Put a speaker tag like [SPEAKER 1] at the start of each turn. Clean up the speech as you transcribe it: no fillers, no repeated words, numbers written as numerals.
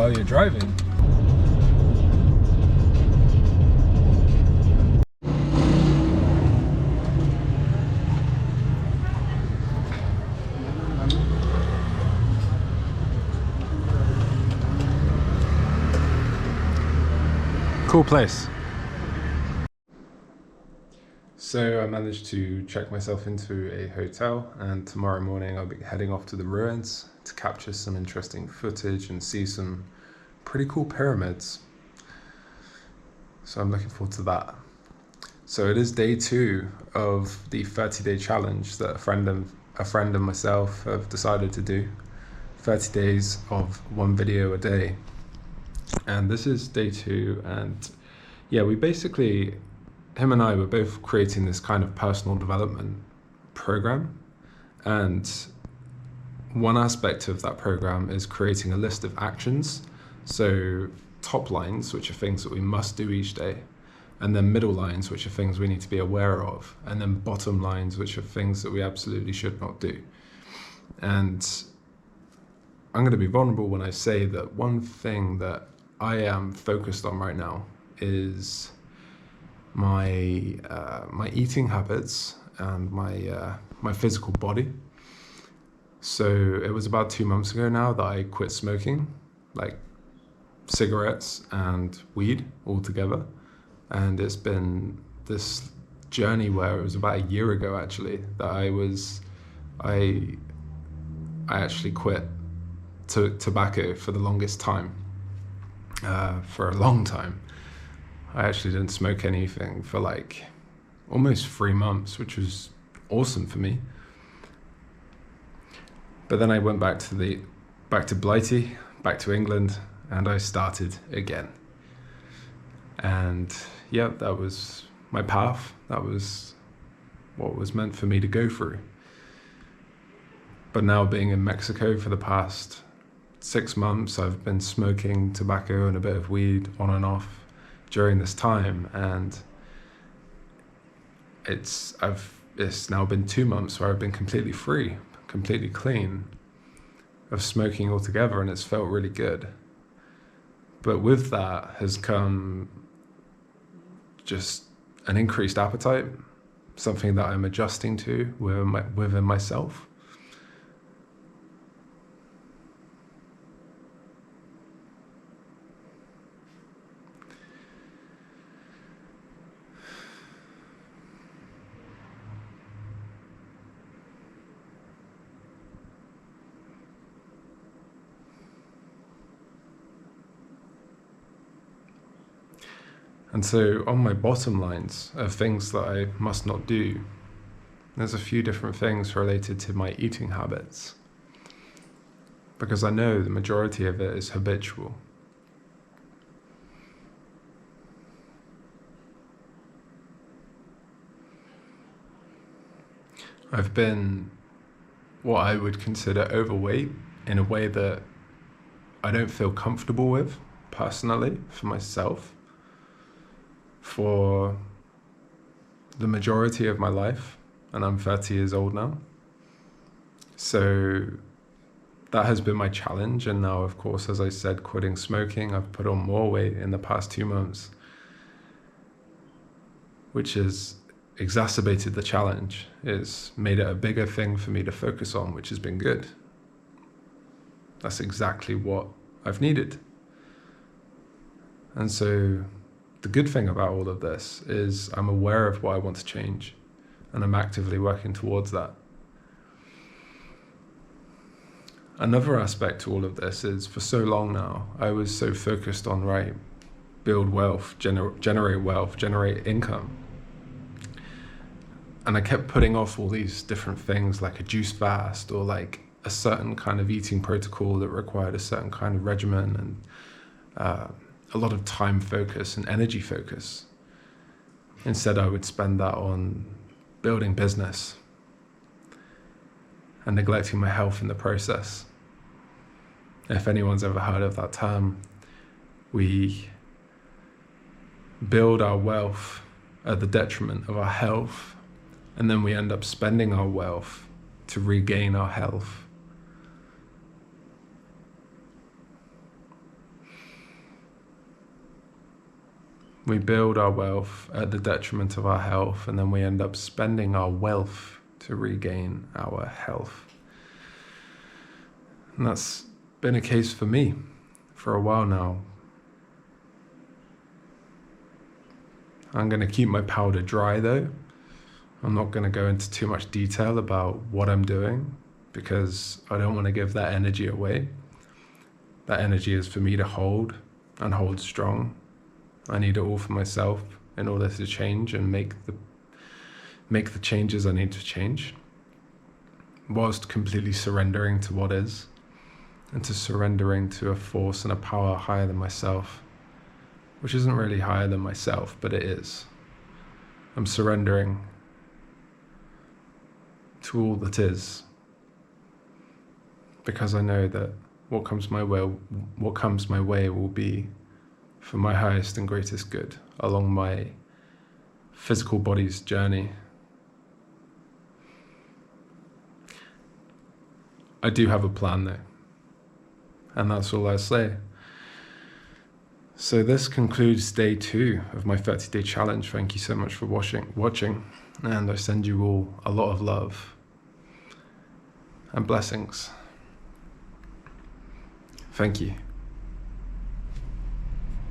[SPEAKER 1] while you're driving. Cool place. So I managed to check myself into a hotel, and tomorrow morning I'll be heading off to the ruins to capture some interesting footage and see some pretty cool pyramids. So I'm looking forward to that. So it is day 2 of the 30-day challenge that a friend and myself have decided to do. 30 days of 1 video a day. And this is day 2, and yeah, him and I were both creating this kind of personal development program, and one aspect of that program is creating a list of actions. So top lines, which are things that we must do each day, and then middle lines, which are things we need to be aware of, and then bottom lines, which are things that we absolutely should not do. And I'm going to be vulnerable when I say that one thing that I am focused on right now is my eating habits and my physical body. So it was about 2 months ago now that I quit smoking, like cigarettes and weed altogether. And it's been this journey where it was about a year ago actually that I actually quit tobacco for the longest time, for a long time. I actually didn't smoke anything for like almost 3 months, which was awesome for me. But then I went back to Blighty, back to England, and I started again. And yeah, that was my path. That was what was meant for me to go through. But now being in Mexico for the past 6 months, I've been smoking tobacco and a bit of weed on and off during this time, and it's now been 2 months where I've been completely free, completely clean of smoking altogether, and it's felt really good. But with that has come just an increased appetite, something that I'm adjusting to within myself. And so on my bottom lines of things that I must not do, there's a few different things related to my eating habits, because I know the majority of it is habitual. I've been what I would consider overweight in a way that I don't feel comfortable with personally for myself for the majority of my life, and I'm 30 years old now. So that has been my challenge, and now of course, as I said, quitting smoking, I've put on more weight in the past 2 months, which has exacerbated the challenge. It's made it a bigger thing for me to focus on, which has been good. That's exactly what I've needed. And so the good thing about all of this is I'm aware of what I want to change, and I'm actively working towards that. Another aspect to all of this is, for so long now, I was so focused on, build wealth, generate wealth, generate income. And I kept putting off all these different things, like a juice fast, or like a certain kind of eating protocol that required a certain kind of regimen, and a lot of time focus and energy focus. Instead, I would spend that on building business and neglecting my health in the process. If anyone's ever heard of that term, we build our wealth at the detriment of our health, and then we end up spending our wealth to regain our health. We build our wealth at the detriment of our health, and then we end up spending our wealth to regain our health. And that's been a case for me for a while now. I'm going to keep my powder dry though. I'm not going to go into too much detail about what I'm doing because I don't want to give that energy away. That energy is for me to hold and hold strong. I need it all for myself in order to change and make the changes I need to change, whilst completely surrendering to what is, and to surrendering to a force and a power higher than myself, which isn't really higher than myself, but it is. I'm surrendering to all that is, because I know that what comes my way will be for my highest and greatest good along my physical body's journey. I do have a plan though, and that's all I say. So this concludes day 2 of my 30-day challenge. Thank you so much for watching, and I send you all a lot of love and blessings. Thank you.